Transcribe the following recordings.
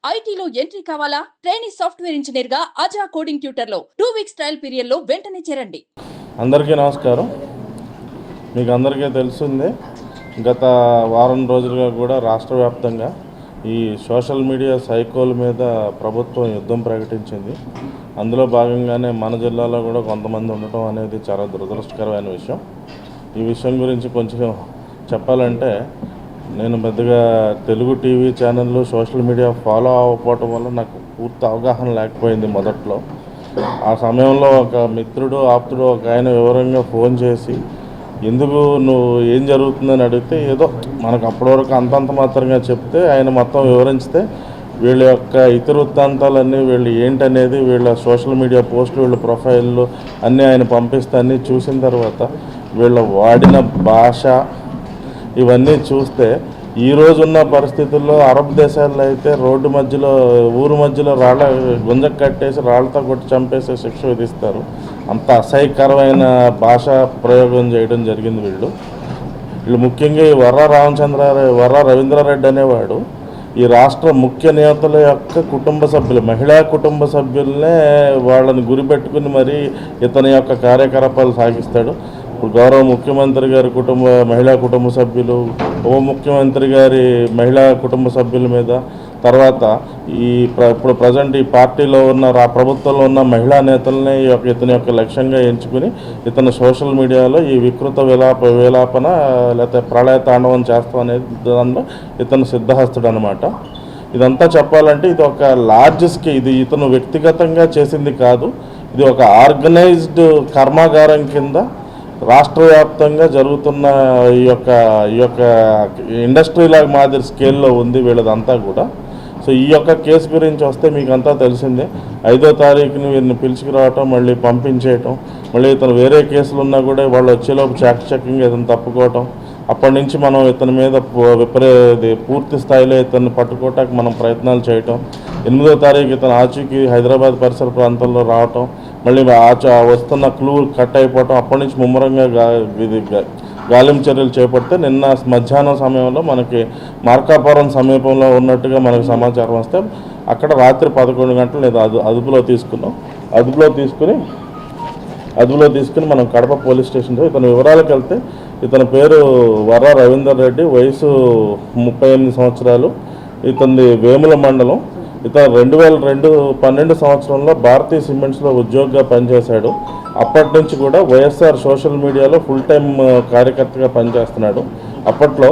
ఐటీలో ఎంట్రీ కావాలా? Trainee software engineer గా అజా కోడింగ్ ట్యూటర్ లో 2 వీక్స్ ట్రయల్ పీరియడ్ లో వెంటనే చేరండి. అందరికీ నమస్కారం. మీకు అందరికీ తెలిసిందే, గత వారం రోజులుగా కూడా రాష్ట్ర వ్యాప్తంగా ఈ సోషల్ మీడియా సైకోల మీద ప్రభుత్వం యుద్ధం ప్రకటించింది. అందులో భాగంగానే మన జిల్లాలో కూడా కొంతమంది ఉండటం అనేది చాలా దురదృష్టకరమైన విషయం. ఈ విషయం గురించి కొంచెం చెప్పాలంటే, నేను పెద్దగా తెలుగు టీవీ ఛానళ్ళు సోషల్ మీడియా ఫాలో అవ్వకపోవటం వల్ల నాకు పూర్తి అవగాహన లేకపోయింది మొదట్లో. ఆ సమయంలో ఒక మిత్రుడు ఆప్తుడు ఒక ఆయన వివరంగా ఫోన్ చేసి, ఎందుకు నువ్వు ఏం జరుగుతుందని అడిగితే, ఏదో మనకు అప్పటి వరకు అంతంత మాత్రంగా చెప్తే ఆయన మొత్తం వివరించితే వీళ్ళ యొక్క ఇతివృత్తాంతాలన్నీ వీళ్ళు ఏంటనేది వీళ్ళ సోషల్ మీడియా పోస్టులు వీళ్ళ ప్రొఫైళ్ళు అన్నీ ఆయన పంపిస్తే అన్నీ చూసిన తర్వాత వీళ్ళ వాడిన భాష ఇవన్నీ చూస్తే ఈరోజున్న పరిస్థితుల్లో అరబ్ దేశాల్లో అయితే రోడ్డు మధ్యలో ఊరు మధ్యలో గుంజకు కట్టేసి రాళ్ళతో కొట్టి చంపేసే శిక్ష విధిస్తారు. అంత అసహ్యకరమైన భాషా ప్రయోగం చేయడం జరిగింది. వీళ్ళు ముఖ్యంగా ఈ వర్రా రవీంద్రారెడ్డి అనేవాడు ఈ రాష్ట్ర ముఖ్య నేతల యొక్క కుటుంబ సభ్యులు, మహిళా కుటుంబ సభ్యులనే వాళ్ళని గురిపెట్టుకుని మరీ ఇతని యొక్క కార్యకలాపాలు సాగిస్తాడు. ఇప్పుడు గౌరవ ముఖ్యమంత్రి గారి మహిళా కుటుంబ సభ్యులు, ఉప ముఖ్యమంత్రి గారి మహిళా కుటుంబ సభ్యుల మీద, తర్వాత ఇప్పుడు ప్రజెంట్ ఈ పార్టీలో ఉన్న ప్రభుత్వంలో ఉన్న మహిళా నేతలనే ఇతని యొక్క లక్ష్యంగా ఎంచుకుని ఇతను సోషల్ మీడియాలో ఈ వికృత విలాపన లేకపోతే ప్రళయ తాండవం చేస్తాం అనేది దానిలో ఇతను సిద్ధహస్తుడు అనమాట. ఇదంతా చెప్పాలంటే ఇది ఒక లార్జ్ స్కేల్, ఇది ఇతను వ్యక్తిగతంగా చేసింది కాదు, ఇది ఒక ఆర్గనైజ్డ్ కర్మాగారం కింద రాష్ట్ర వ్యాప్తంగా జరుగుతున్న ఈ యొక్క ఇండస్ట్రీలాగా మాదిరి స్కేల్లో ఉంది వీళ్ళదంతా కూడా. సో ఈ యొక్క కేసు గురించి వస్తే మీకు అంతా తెలిసిందే. 5వ తారీఖుని వీరిని పిలుచుకురావటం, మళ్ళీ పంపించేయటం, మళ్ళీ ఇతను వేరే కేసులు ఉన్నా కూడా వాళ్ళు వచ్చేలోపు చెకింగ్ ఇతను తప్పుకోవటం, అప్పటి నుంచి మనం ఇతని మీద పూర్తి స్థాయిలో ఇతన్ని పట్టుకోవటానికి మనం ప్రయత్నాలు చేయటం, 8వ తారీఖు ఇతను ఆచూకీ హైదరాబాద్ పరిసర ప్రాంతంలో రావటం, మళ్ళీ వస్తున్న క్లూ కట్ అయిపోవటం, అప్పటి నుంచి ముమ్మరంగా గాలింపు చర్యలు చేపడితే నిన్న మధ్యాహ్నం సమయంలో మనకి మార్కాపురం సమీపంలో ఉన్నట్టుగా మనకు సమాచారం వస్తే అక్కడ రాత్రి 11 గంటలు లేదా అదుపులో తీసుకుని మనం కడప పోలీస్ స్టేషన్లో ఇతని వివరాలకు వెళ్తే, ఇతని పేరు వర్రా రవీందర్ రెడ్డి, వయసు 38 సంవత్సరాలు, ఇతని వేముల మండలం. ఇతను 2012 సంవత్సరంలో భారతీయ సిమెంట్స్లో ఉద్యోగిగా పనిచేశాడు. అప్పటి నుంచి కూడా వైఎస్ఆర్ సోషల్ మీడియాలో ఫుల్ టైం కార్యకర్తగా పనిచేస్తున్నాడు. అప్పట్లో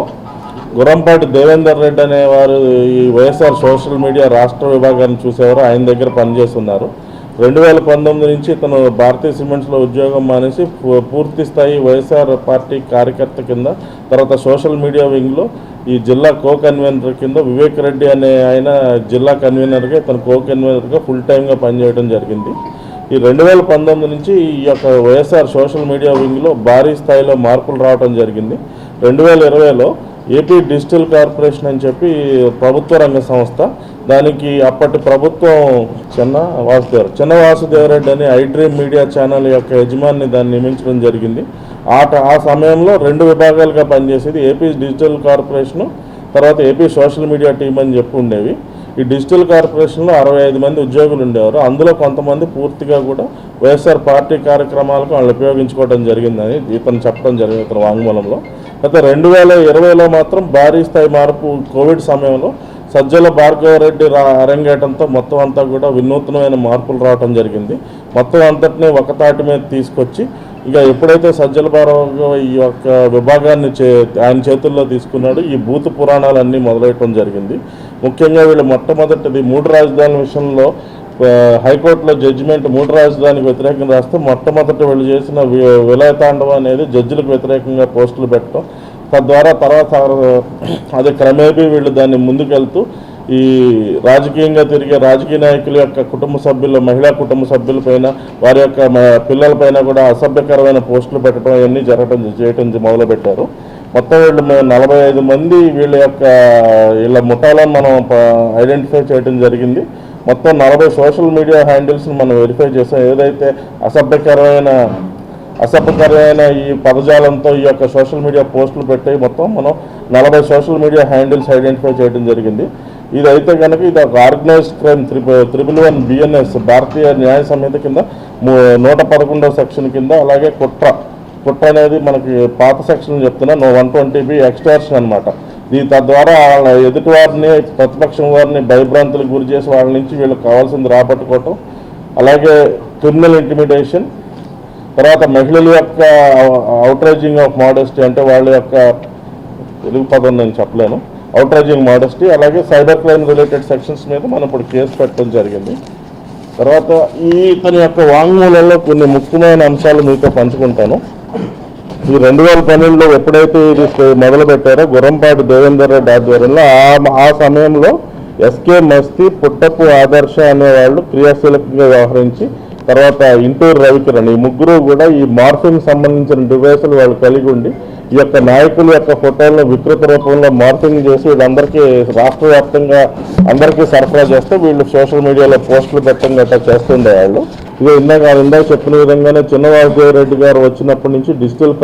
గురంపాటి దేవేందర్ రెడ్డి అనేవారు ఈ వైఎస్ఆర్ సోషల్ మీడియా రాష్ట్ర విభాగాన్ని చూసేవారు, ఆయన దగ్గర పనిచేస్తున్నారు. 2019 నుంచి ఇతను భారతీయ సిమెంట్స్లో ఉద్యోగం మానేసి పూర్తి స్థాయి వైఎస్ఆర్ పార్టీ కార్యకర్త కింద, తర్వాత సోషల్ మీడియా వింగ్లో ఈ జిల్లా కన్వీనర్ కింద వివేక్ రెడ్డి అనే ఆయన జిల్లా కన్వీనర్గా, ఇతను కన్వీనర్గా ఫుల్ టైమ్గా పనిచేయడం జరిగింది. ఈ 2019 నుంచి ఈ యొక్క వైఎస్ఆర్ సోషల్ మీడియా వింగ్లో భారీ స్థాయిలో మార్పులు రావడం జరిగింది. 2020లో ఏపీ డిజిటల్ కార్పొరేషన్ అని చెప్పి ప్రభుత్వ రంగ సంస్థ, దానికి అప్పటి ప్రభుత్వం చిన్న వాసుదేవరెడ్డి అని ఐడ్రీమ్ మీడియా ఛానల్ యొక్క యజమాని దాన్ని నియమించడం జరిగింది. ఆ సమయంలో 2 విభాగాలుగా పనిచేసేది ఏపీ డిజిటల్ కార్పొరేషను, తర్వాత ఏపీ సోషల్ మీడియా టీం అని చెప్పి ఉండేవి. ఈ డిజిటల్ కార్పొరేషన్లో 65 మంది ఉద్యోగులు ఉండేవారు. అందులో కొంతమంది పూర్తిగా కూడా వైఎస్ఆర్ పార్టీ కార్యక్రమాలకు వాళ్ళు ఉపయోగించుకోవడం జరిగిందని ఇతను చెప్పడం జరిగింది ఇతను వాంగ్మూలంలో. అయితే 2020లో మాత్రం భారీ స్థాయి మార్పు కోవిడ్ సమయంలో సజ్జల భార్గవరెడ్డి అరంగేటంతో మొత్తం అంతా కూడా వినూత్నమైన మార్పులు రావడం జరిగింది. మొత్తం అంతటినీ ఒకతాటి మీద తీసుకొచ్చి ఇక ఎప్పుడైతే సజ్జల భార్గవ ఈ యొక్క విభాగాన్ని ఆయన చేతుల్లో తీసుకున్నాడు, ఈ భూత పురాణాలన్నీ మొదలెట్టడం జరిగింది. ముఖ్యంగా వీళ్ళు మొట్టమొదటిది 3 రాజధానుల విషయంలో హైకోర్టులో జడ్జిమెంట్ 3 రాజధానికి వ్యతిరేకంగా రాస్తే మొట్టమొదటి వీళ్ళు చేసిన విలయతాండవం అనేది జడ్జిలకు వ్యతిరేకంగా పోస్టులు పెట్టడం, తద్వారా తర్వాత అది క్రమేపీ వీళ్ళు దాన్ని ముందుకెళ్తూ ఈ రాజకీయంగా తిరిగే రాజకీయ నాయకుల యొక్క కుటుంబ సభ్యులు, మహిళా కుటుంబ సభ్యులపైన, వారి యొక్క పిల్లలపైన కూడా అసభ్యకరమైన పోస్టులు పెట్టడం ఇవన్నీ చేయటం మొదలుపెట్టారు. మొత్తం వీళ్ళు 45 మంది వీళ్ళ ముఠాలను మనం ఐడెంటిఫై చేయడం జరిగింది. మొత్తం 40 సోషల్ మీడియా హ్యాండిల్స్ని మనం వెరిఫై చేసాం. ఏదైతే అసభ్యకరమైన ఈ పదజాలంతో ఈ యొక్క సోషల్ మీడియా పోస్టులు పెట్టి మొత్తం మనం 40 సోషల్ మీడియా హ్యాండిల్స్ ఐడెంటిఫై చేయడం జరిగింది. ఇదైతే కనుక ఇది ఒక ఆర్గనైజ్డ్ క్రైమ్ 311 BNS భారతీయ న్యాయ సంహిత కింద 111వ సెక్షన్ కింద, అలాగే కుట్ర అనేది మనకి పాత సెక్షన్ చెప్తున్నా 120B ఎక్స్టార్షన్ అనమాట. తద్వారా వాళ్ళ ఎదుటి వారిని, ప్రతిపక్షం వారిని భయభ్రాంతులకు గురి చేసి వాళ్ళ నుంచి వీళ్ళకి కావాల్సింది రాబట్టుకోవటం, అలాగే క్రిమినల్ ఇంటిమిడేషన్, తర్వాత మహిళల యొక్క అవుట్రేజింగ్ ఆఫ్ మోడెస్టీ, అంటే వాళ్ళ యొక్క తెలుగు పదం నేను చెప్పలేను, అవుట్రేజింగ్ మోడెస్టీ, అలాగే సైబర్ క్రైమ్ రిలేటెడ్ సెక్షన్స్ మీద మనం ఇప్పుడు కేసు పెట్టడం జరిగింది. తర్వాత ఇతని యొక్క వాంగ్మూలంలో కొన్ని ముఖ్యమైన అంశాలు మీతో పంచుకుంటాను. ఈ 2012లో ఎప్పుడైతే ఇది మొదలు పెట్టారో గుర్రంపాటి దేవేందర్ రెడ్డి ఆధ్వర్యంలో ఆ సమయంలో ఎస్కే మస్తీ, పుట్టపు ఆదర్శ అనేవాళ్ళు క్రియాశీలకంగా వ్యవహరించి, తర్వాత ఇంటూరు రవికిరణ్, ఈ ముగ్గురు కూడా ఈ మార్ఫింగ్ సంబంధించిన డివైసులు వాళ్ళు కలిగి ఉండి ఈ యొక్క నాయకుల యొక్క ఫోటోలను వికృత రూపంలో మార్ఫింగ్ చేసి వీళ్ళందరికీ రాష్ట్ర వ్యాప్తంగా అందరికీ సరఫరా చేస్తే వీళ్ళు సోషల్ మీడియాలో పోస్టులు పెట్టడం గట్రా చేస్తుండేవాళ్ళు. ఇక ఇందాక చెప్పిన విధంగానే చిన్నవాసుదేవరెడ్డి గారు వచ్చినప్పటి నుంచి డిజిటల్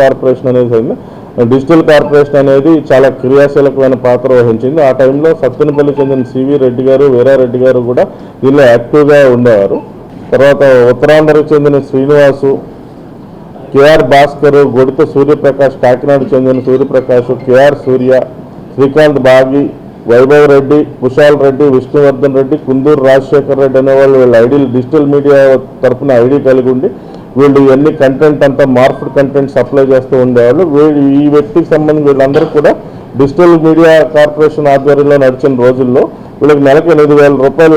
కార్పొరేషన్ అనేది చాలా క్రియాశీలకమైన పాత్ర వహించింది. ఆ టైంలో సత్తెనపల్లి చెందిన సివి రెడ్డి గారు, వీరారెడ్డి గారు కూడా దీనిలో యాక్టివ్గా ఉండేవారు. తర్వాత ఉత్తరాంధ్రకు చెందిన శ్రీనివాసు, కేఆర్ భాస్కర్, గొడిత సూర్యప్రకాష్, కాకినాడ చెందిన సూర్యప్రకాష్, కేఆర్ సూర్య, శ్రీకాంత్ బాగి, వైభవ్ రెడ్డి, కుశాల్ రెడ్డి, విష్ణువర్ధన్ రెడ్డి, కుందూరు రాజశేఖర్ రెడ్డి అనేవాళ్ళు వీళ్ళ ఐడీలు డిజిటల్ మీడియా తరఫున ఐడి కలిగి ఉండి వీళ్ళు ఇవన్నీ కంటెంట్ అంతా మార్ఫ్డ్ కంటెంట్ సప్లై చేస్తూ ఉండేవాళ్ళు. ఈ వ్యక్తికి సంబంధించి వీళ్ళందరూ కూడా డిజిటల్ మీడియా కార్పొరేషన్ ఆధ్వర్యంలో నడిచిన రోజుల్లో వీళ్ళకి నెలకు 8,000 రూపాయలు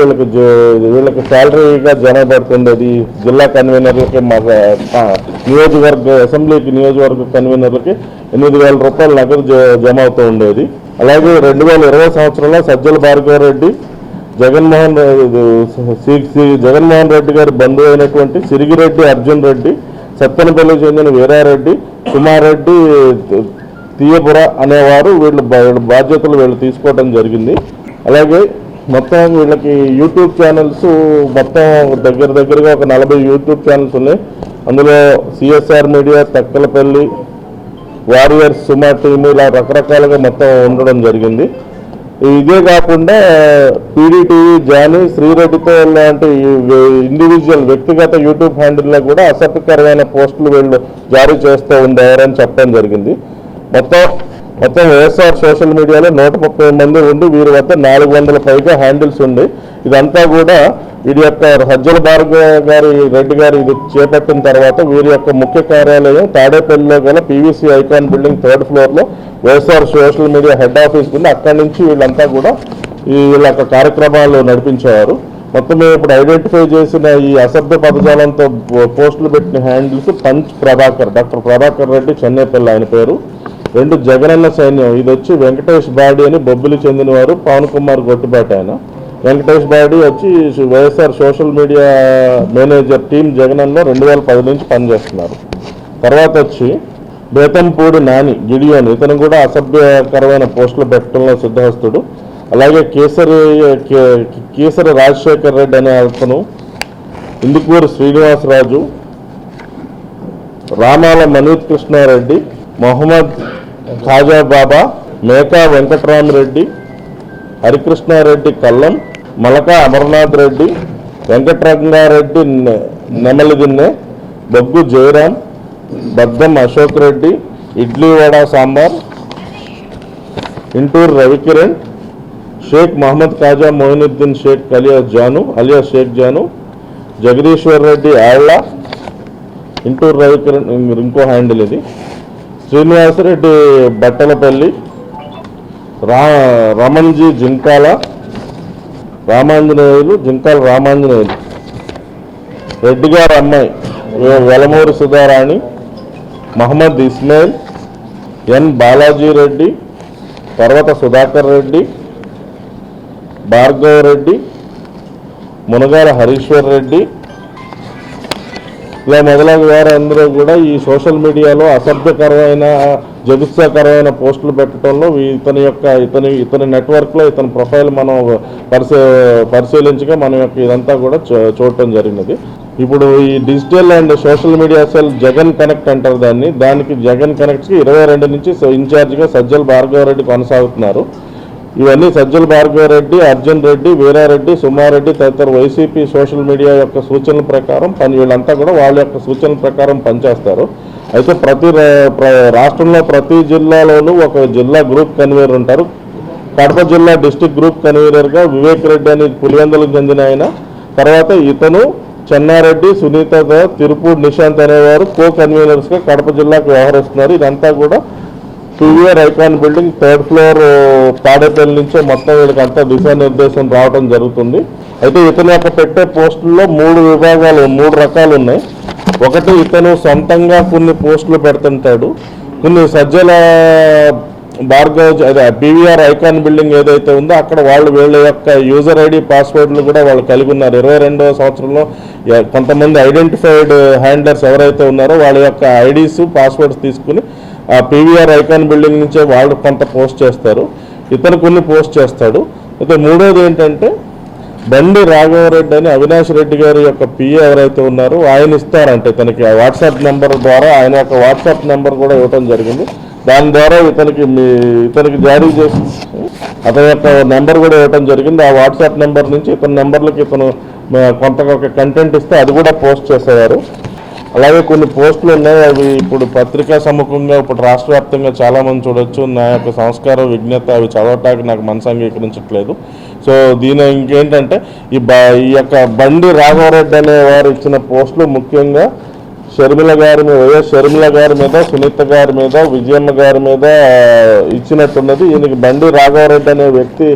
వీళ్ళకి శాలరీగా జమ పడుతుండేది. జిల్లా కన్వీనర్లకి, నియోజకవర్గ నియోజకవర్గ కన్వీనర్లకి 8,000 రూపాయలు నగదు జమ అవుతూ ఉండేది. అలాగే 2020 సంవత్సరంలో సజ్జల భార్గవరెడ్డి, జగన్మోహన్ రెడ్డి గారి బంధువు అయినటువంటి సిరిగిరెడ్డి అర్జున్ రెడ్డి, సత్తెనపల్లి చెందిన వీరారెడ్డి, సుమారెడ్డి, తీయపుర అనేవారు వీళ్ళ బాధ్యతలు వీళ్ళు తీసుకోవడం జరిగింది. అలాగే మొత్తం వీళ్ళకి యూట్యూబ్ ఛానల్స్ మొత్తం దగ్గరగా ఒక 40 యూట్యూబ్ ఛానల్స్ ఉన్నాయి. అందులో సిఎస్ఆర్ మీడియా, తక్కలపల్లి, వారియర్స్, సుమా టీమ్, ఇలా రకరకాలుగా మొత్తం ఉండడం జరిగింది. ఇదే కాకుండా పీడీటీవీ, జానీ, శ్రీరెడ్డితో లాంటి ఇండివిజువల్ వ్యక్తిగత యూట్యూబ్ హ్యాండిల్లో కూడా అసభ్యకరమైన పోస్టులు వీళ్ళు జారీ చేస్తూ ఉండేవారని చెప్పడం జరిగింది. మొత్తం వైఎస్ఆర్ సోషల్ మీడియాలో 130 మంది ఉండి వీరి వద్ద 400 పైగా హ్యాండిల్స్ ఉండి, ఇదంతా కూడా వీరి యొక్క సజ్జల రెడ్డి గారు ఇది చేపట్టిన తర్వాత వీరి యొక్క ముఖ్య కార్యాలయం తాడేపల్లిలో గల పీవీసీ ఐకాన్ బిల్డింగ్ 3rd ఫ్లోర్లో YSR social media head office ఉంది. అక్కడి నుంచి వీళ్ళంతా కూడా వీళ్ళ యొక్క కార్యక్రమాలు నడిపించేవారు. మొత్తం ఇప్పుడు ఐడెంటిఫై చేసిన ఈ అసభ్య పదజాలంతో పోస్టులు పెట్టిన హ్యాండిల్స్ డాక్టర్ ప్రభాకర్ రెడ్డి, చెన్నైపల్లి ఆయన పేరు. 2 జగనన్న సైన్యం, ఇది వచ్చి వెంకటేష్ బాడీ అని బొబ్బిలి చెందినవారు, పవన్ కుమార్ గొట్టుబాట ఆయన. వెంకటేష్ బాడీ వచ్చి YSR social media manager team జగనన్నలో 2010 నుంచి పనిచేస్తున్నారు. తర్వాత వచ్చి బేతంపూడి నాని గిడియోన్, ఇతను కూడా అసభ్యకరమైన పోస్టులు పెట్టడంలో సిద్ధహస్తుడు. అలాగే కేసరి రాజశేఖర్ రెడ్డి అనే అతను, ఇందుకూరు శ్రీనివాసరాజు, రామాల మనీత్ కృష్ణారెడ్డి, మొహమ్మద్ ఖాజా బాబా, మేకా వెంకటరామరెడ్డి, హరికృష్ణారెడ్డి కల్లం, మలకా అమర్నాథ్ రెడ్డి, వెంకటరంగారెడ్డి నెమలిదిన్నె, బొగ్గు జయరాం, బద్దం అశోక్ రెడ్డి, ఇడ్లీ వడ సాంబార్, ఇంటూరు రవికిరణ్, షేక్ మహమ్మద్ ఖాజా మొయినుద్దీన్ షేక్ అలియా షేక్ జాను, జగదీశ్వర్ రెడ్డి ఆళ్ల, ఇంటూరు రవికిరణ్ ఇంకో హ్యాండిల్ ఇది, శ్రీనివాసరెడ్డి బట్టలపల్లి, రమణ్జీ జింకాల రామాంజనేయులు, రెడ్డి గారు అమ్మాయి వెలమూరు సుధారాణి, మహమ్మద్ ఇస్మాయిల్, ఎన్ బాలాజీ రెడ్డి, పర్వత సుధాకర్ రెడ్డి, భార్గవ్ రెడ్డి, మునగాల హరీశ్వర్ రెడ్డి, ఇలా మొదలైన వారందరూ కూడా ఈ సోషల్ మీడియాలో అసభ్యకరమైన, జగుత్సాకరమైన పోస్టులు పెట్టడంలో ఇతని నెట్వర్క్లో ఇతని ప్రొఫైల్ మనం పరిశీలించగా మన యొక్క ఇదంతా కూడా చూడటం జరిగినది. ఇప్పుడు ఈ digital and social media cell Jagan connect అంటారు దానికి జగన్ కనెక్ట్కి 22 నుంచి ఇన్ఛార్జిగా సజ్జల భార్గవరెడ్డి కొనసాగుతున్నారు. ఇవన్నీ సజ్జల భార్గవరెడ్డి, అర్జున్ రెడ్డి, వీరారెడ్డి, సుమారెడ్డి తదితర వైసీపీ సోషల్ మీడియా యొక్క సూచనల ప్రకారం వీళ్ళంతా కూడా వాళ్ళ యొక్క సూచనల ప్రకారం పనిచేస్తారు. అయితే రాష్ట్రంలో ప్రతి జిల్లాలోనూ ఒక జిల్లా గ్రూప్ కన్వీనర్ ఉంటారు. కడప జిల్లా డిస్టిక్ గ్రూప్ కన్వీనర్గా వివేక్ రెడ్డి అని పులివెందులకు చెందిన ఆయన, తర్వాత ఇతను, చెన్నారెడ్డి, సునీత, తిరుపూడి నిశాంత్ అనేవారు కో కన్వీనర్స్గా కడప జిల్లాకు వ్యవహరిస్తున్నారు. ఇదంతా కూడా PVR icon building 3rd floor Tadepalli నుంచే మొత్తం వీళ్ళకంతా దిశానిర్దేశం రావడం జరుగుతుంది. అయితే ఇతని యొక్క పెట్టే పోస్టుల్లో 3 రకాలు ఉన్నాయి. ఒకటి, ఇతను సొంతంగా కొన్ని పోస్టులు పెడుతుంటాడు. కొన్ని సజ్జల భార్గవ్ అదే పీవీఆర్ ఐకాన్ బిల్డింగ్ ఏదైతే ఉందో అక్కడ వీళ్ళ యొక్క యూజర్ ఐడి పాస్వర్డ్లు కూడా వాళ్ళు కలిగి ఉన్నారు. 22వ సంవత్సరంలో కొంతమంది ఐడెంటిఫైడ్ హ్యాండ్లర్స్ ఎవరైతే ఉన్నారో వాళ్ళ యొక్క ఐడీస్ పాస్వర్డ్స్ తీసుకుని ఆ పీవీఆర్ ఐకాన్ బిల్డింగ్ నుంచే వాళ్ళు కొంత పోస్ట్ చేస్తారు. ఇతను కొన్ని పోస్ట్ చేస్తాడు. అయితే మూడోది ఏంటంటే, బండి రాఘవరెడ్డి అని అవినాష్ రెడ్డి గారి యొక్క పిఏ ఎవరైతే ఉన్నారో ఆయన ఇస్తారంటే ఇతనికి వాట్సాప్ నెంబర్ ద్వారా ఆయన యొక్క వాట్సాప్ నెంబర్ కూడా ఇవ్వడం జరిగింది. దాని ద్వారా ఇతనికి జారీ చేసి అతని యొక్క నెంబర్ కూడా ఇవ్వడం జరిగింది. ఆ వాట్సాప్ నెంబర్ నుంచి ఇతని నెంబర్లకి ఇతను కొంత కంటెంట్ ఇస్తే అది కూడా పోస్ట్ చేసేవారు. అలాగే కొన్ని పోస్టులు ఉన్నాయి. అవి ఇప్పుడు పత్రికా సముఖంగా ఇప్పుడు రాష్ట్ర వ్యాప్తంగా చాలామంది చూడొచ్చు. నా యొక్క సంస్కారం, విజ్ఞత అవి చదవటానికి నాకు మనసు అంగీకరించట్లేదు. సో దీని ఇంకేంటంటే ఈ యొక్క బండి రాఘవరెడ్డి అనే వారు ఇచ్చిన పోస్టులు ముఖ్యంగా వైఎస్ షర్మిల గారి మీద, సునీత గారి మీద, విజయమ్మ గారి మీద ఇచ్చినట్టున్నది. ఈయనకి బండి రాఘవరెడ్డి అనే వ్యక్తి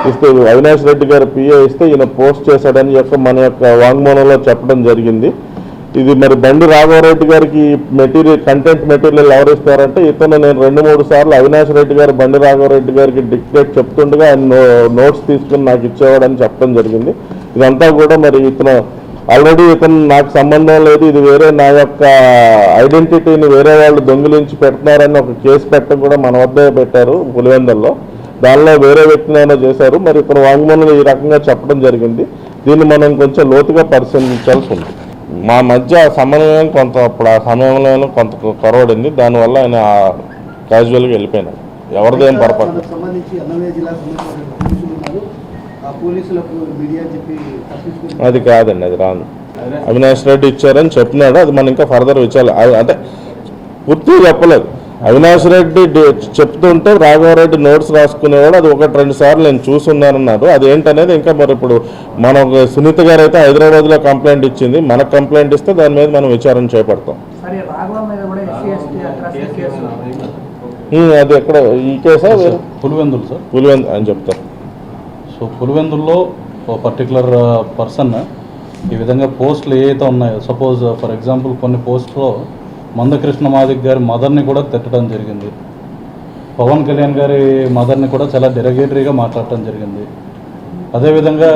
ఇస్తే, అవినాష్ రెడ్డి గారి పిఏ ఇస్తే ఈయన పోస్ట్ చేశాడని మన యొక్క వాంగ్మూలంలో చెప్పడం జరిగింది. ఇది మరి బండి రాఘవరెడ్డి గారికి కంటెంట్ మెటీరియల్ ఎవరు ఇస్తారంటే ఇతను నేను 2-3 సార్లు అవినాష్ రెడ్డి గారు బండి రాఘవరెడ్డి గారికి డిక్టేట్ చెప్తుండగా ఆయన నోట్స్ తీసుకుని నాకు ఇచ్చేవాడని చెప్పడం జరిగింది. ఇదంతా కూడా మరి ఇతను నాకు సంబంధం లేదు, ఇది వేరే నా యొక్క ఐడెంటిటీని వేరే వాళ్ళు దొంగిలించి పెడుతున్నారని ఒక కేసు పెట్టడం కూడా మన వద్ద పెట్టారు పులివెందుల్లో. దానిలో వేరే వ్యక్తినైనా చేశారు. మరి ఇతను వాంగ్మూలంలో ఈ రకంగా చెప్పడం జరిగింది. దీన్ని మనం కొంచెం లోతుగా పరిశీలించాల్సి ఉంది. మా మధ్య సమన్వయం అప్పుడు ఆ సమయంలో కొంత కొరవడింది. దానివల్ల ఆయన క్యాజువల్గా వెళ్ళిపోయినాడు. ఎవరిదేం పొరపాటు. అది కాదండి, అది రాను. అవినాష్ రెడ్డి ఇచ్చారని చెప్పినాడు. అది మనం ఇంకా ఫర్దర్ విచారాలి. అంటే పూర్తిగా చెప్పలేదు. అవినాష్ రెడ్డి చెప్తుంటే రాఘవరెడ్డి నోట్స్ రాసుకునేవాడు. అది 1-2 సార్లు నేను చూస్తున్నానన్నాడు. అది ఏంటనేది ఇంకా మరి ఇప్పుడు మనం సునీత గారు అయితే హైదరాబాద్లో కంప్లైంట్ ఇచ్చింది. మనకు కంప్లైంట్ ఇస్తే దాని మీద మనం విచారణ చేపడతాం. అది ఎక్కడ ఈ కేసా? పులివెందులు సార్, పులివెందులు అని చెప్తారు. సో పులివెందుల్లో ఒక పర్టికులర్ పర్సన్ ఈ విధంగా పోస్టులు ఏవైతే ఉన్నాయో, సపోజ్ ఫర్ ఎగ్జాంపుల్ కొన్ని పోస్టులో మందకృష్ణ మాదిక్ గారి మదర్ని కూడా తిట్టడం జరిగింది. పవన్ కళ్యాణ్ గారి మదర్ని కూడా చాలా డెరగేటరీగా మాట్లాడటం జరిగింది. అదేవిధంగా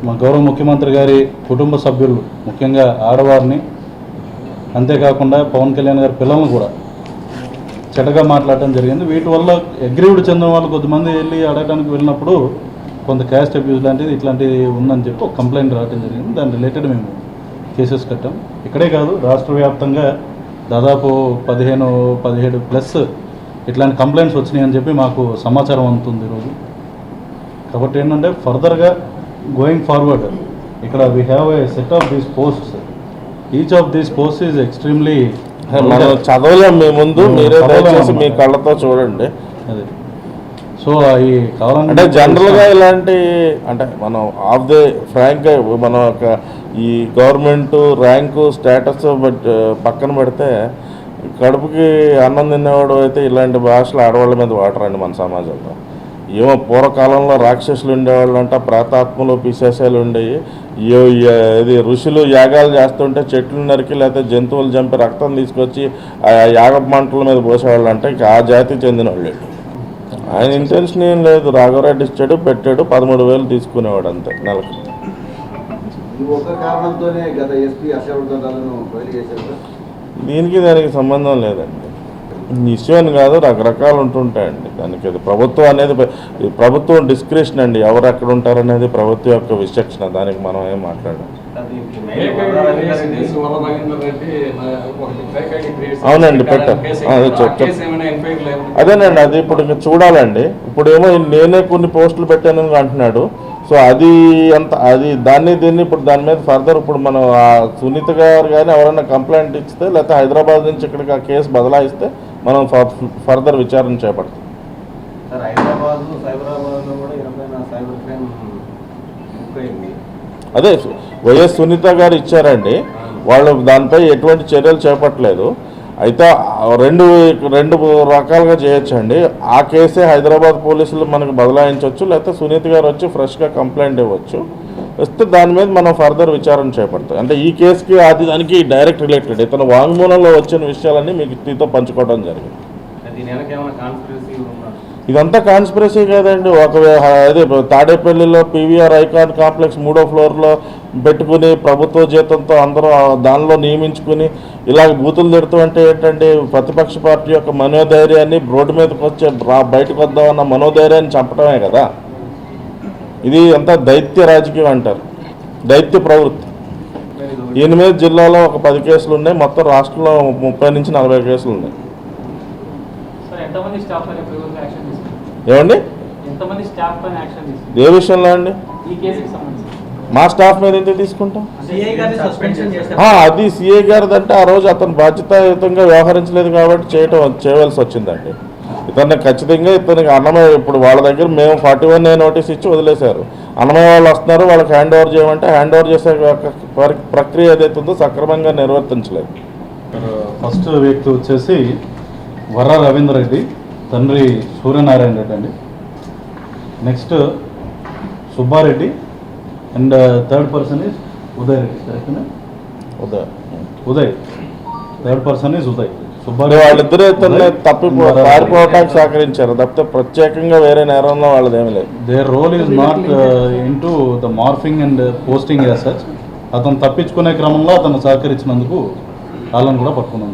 మా గౌరవ ముఖ్యమంత్రి గారి కుటుంబ సభ్యులు, ముఖ్యంగా ఆడవారిని, అంతేకాకుండా పవన్ కళ్యాణ్ గారి పిల్లలను కూడా చెడ్డగా మాట్లాడటం జరిగింది. వీటి వల్ల అగ్రీవ్డ్ చెందిన వాళ్ళు కొంతమంది వెళ్ళి అడగడానికి వెళ్ళినప్పుడు కొంత క్యాస్ట్ అబ్యూస్ లాంటిది ఇట్లాంటిది ఉందని చెప్పి ఒక కంప్లైంట్ రావడం జరిగింది. దాని రిలేటెడ్ మేము కేసెస్ కట్టాం. ఇక్కడే కాదు, రాష్ట్ర వ్యాప్తంగా దాదాపు 15-17+ ఇట్లాంటి కంప్లైంట్స్ వచ్చినాయి అని చెప్పి మాకు సమాచారం అందుతుంది ఈరోజు. కాబట్టి ఏంటంటే ఫర్దర్గా గోయింగ్ ఫార్వర్డ్ ఇక్కడ we have a set of these posts. Each of these post is extremely మనం చదవలేం మీ ముందు, మీరే దయచేసి మీ కళ్ళతో చూడండి. అదే సో అవి కావాలంటే జనరల్గా ఇలాంటి అంటే మనం ఆఫ్ ది ఫ్రాంక్గా మన ఒక ఈ గవర్నమెంట్ ర్యాంకు స్టేటస్ పక్కన పెడితే కడుపుకి అన్నం తినేవాడు అయితే ఇలాంటి భాషలు ఆడవాళ్ళ మీద వాడరండి మన సమాజంలో. ఏమో పూర్వకాలంలో రాక్షసులు ఉండేవాళ్ళు అంట, ప్రేతాత్మలు, పిశాచాలు ఉండేవి. ఇది ఋషులు యాగాలు చేస్తుంటే చెట్లు నరికి లేకపోతే జంతువులు చంపి రక్తం తీసుకొచ్చి ఆ యాగ మంటల మీద పోసేవాళ్ళు అంటే ఇక ఆ జాతికి చెందిన వాళ్ళు. ఆయన ఇంటెన్షన్ ఏం లేదు, రాఘవరెడ్డి ఇచ్చాడు, పెట్టాడు, 13,000 తీసుకునేవాడు అంతే నెలకు. దీనికి దానికి సంబంధం లేదండి. ఇష్యూ అని కాదు, రకరకాలు ఉంటుంటాయండి. దానికి అది ప్రభుత్వం అనేది ప్రభుత్వం డిస్క్రిప్షన్ అండి, ఎవరు ఎక్కడ ఉంటారనేది ప్రభుత్వం యొక్క విచక్షణ. దానికి మనం ఏం మాట్లాడాలి. అవునండి పెట్టారు. అదేనండి, అది ఇప్పుడు ఇంకా చూడాలండి. ఇప్పుడేమో నేనే కొన్ని పోస్టులు పెట్టానని అంటున్నాడు. సో అది దీన్ని ఇప్పుడు దాని మీద ఫర్దర్ ఇప్పుడు మనం ఆ సునీత గారు కానీ ఎవరైనా కంప్లైంట్ ఇస్తే లేకపోతే హైదరాబాద్ నుంచి ఇక్కడికి ఆ కేసు బదలాయిస్తే మనం ఫర్దర్ విచారణ చేపడతాం. అదే వైఎస్ సునీత గారు ఇచ్చారండి, వాళ్ళు దానిపై ఎటువంటి చర్యలు చేపట్టలేదు. అయితే రెండు రకాలుగా చేయొచ్చండి. ఆ కేసే హైదరాబాద్ పోలీసులు మనకు బదలాయించవచ్చు, లేకపోతే సునీత గారు వచ్చి ఫ్రెష్గా కంప్లైంట్ ఇవ్వచ్చు. వస్తే దాని మీద మనం ఫర్దర్ విచారణ చేపడతాం. అంటే ఈ కేసుకి దానికి డైరెక్ట్ రిలేటెడ్ ఇతను వాంగ్మూలంలో వచ్చిన విషయాలన్నీ మీకు మీతో పంచుకోవడం జరిగింది. ఇదంతా కాన్స్పిరసీ కాదండి. అదే తాడేపల్లిలో పీవీఆర్ ఐకాన్ కాంప్లెక్స్ 3వ ఫ్లోర్లో పెట్టుకుని ప్రభుత్వ జీతంతో అందరూ దానిలో నియమించుకుని ఇలాగ బూతులు తిడుతూ అంటే ఏంటంటే ప్రతిపక్ష పార్టీ యొక్క మనోధైర్యాన్ని రోడ్డు మీదకి వచ్చే బయటకు వద్దామన్న మనోధైర్యాన్ని చంపడమే కదా. ఇది అంతా దైత్య రాజకీయం అంటారు, దైత్య ప్రవృత్తి. 8 జిల్లాలో ఒక 10 కేసులు ఉన్నాయి, మొత్తం రాష్ట్రంలో 30 నుంచి 40 కేసులు ఉన్నాయి. ఏమండి ఏ విషయంలో అండి? మా స్టాఫ్ మీద ఎందుకు తీసుకుంటాం? అది సిఐ గారిది అంటే ఆ రోజు అతను బాధ్యతాయుతంగా వ్యవహరించలేదు కాబట్టి చేయవలసి వచ్చిందండి. ఖచ్చితంగా ఇతనికి అన్నమయ్య ఇప్పుడు వాళ్ళ దగ్గర మేము 41A నోటీస్ ఇచ్చి వదిలేశారు. అన్నమయ్య వాళ్ళు వస్తున్నారు, వాళ్ళకి హ్యాండ్ ఓవర్ చేయమంటే హ్యాండ్ ఓవర్ చేసే ప్రక్రియ ఏదైతుందో సక్రమంగా నిర్వర్తించలేదు. ఫస్ట్ వ్యక్తి వచ్చేసి వర్ర రవీందర్ రెడ్డి, తండ్రి సూర్యనారాయణ రెడ్డి అండి. Next Subbareddy and third person is Uday Reddy. కరెక్ట్నా? Uday third person is Uday. వాళ్ళిద్దరూ పారిపోవటానికి సహకరించారు తప్పితే ప్రత్యేకంగా వేరే నేరంలో వాళ్ళది ఏమి లేదు. Their role is not into the morphing and posting as such. అతను తప్పించుకునే క్రమంలో అతను సహకరించినందుకు వాళ్ళని కూడా పట్టుకున్నాం.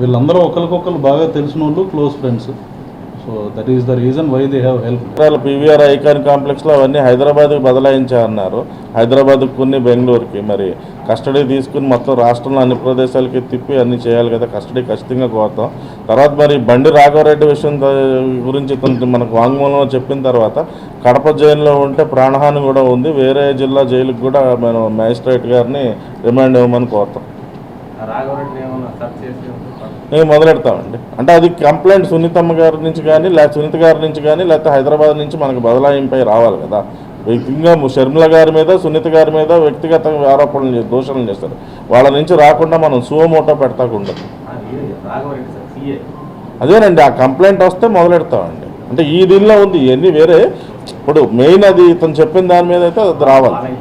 వీళ్ళందరూ ఒకరికొకరు బాగా తెలిసిన వాళ్ళు, close friends. So that is the reason why they have help. PVR icon కాంప్లెక్స్లో అవన్నీ హైదరాబాద్కి బదలాయించారన్నారు. హైదరాబాద్కి కొన్ని బెంగళూరుకి మరి కస్టడీ తీసుకుని మొత్తం రాష్ట్రంలో అన్ని ప్రదేశాలకి తిప్పి అన్నీ చేయాలి కదా. కస్టడీ ఖచ్చితంగా కోరుతాం. తర్వాత మరి బండి రాఘవరెడ్డి విషయం గురించి మనకు వాంగ్మూలంలో చెప్పిన తర్వాత కడప జైల్లో ఉంటే ప్రాణహాని కూడా ఉంది, వేరే జిల్లా జైలుకి కూడా మనం మ్యాజిస్ట్రేట్ గారిని రిమాండ్ ఇవ్వమని కోరుతాం. మేము మొదలెడతామండి. అంటే అది కంప్లైంట్ సునీతమ్మ గారి నుంచి కానీ సునీత గారి నుంచి కానీ లేకపోతే హైదరాబాద్ నుంచి మనకు బదలాయింపై రావాలి కదా. వ్యక్తిగా షర్మిల గారి మీద సునీత గారి మీద వ్యక్తిగతంగా ఆరోపణలు దోషణలు చేస్తారు. వాళ్ళ నుంచి రాకుండా మనం సువమోటో పెడతాకుండా అదేనండి ఆ కంప్లైంట్ వస్తే మొదలెడతామండి. అంటే ఈ దీనిలో ఉంది ఇవన్నీ వేరే. ఇప్పుడు మెయిన్ అది ఇతను చెప్పిన దాని మీద అయితే అది రావాలి.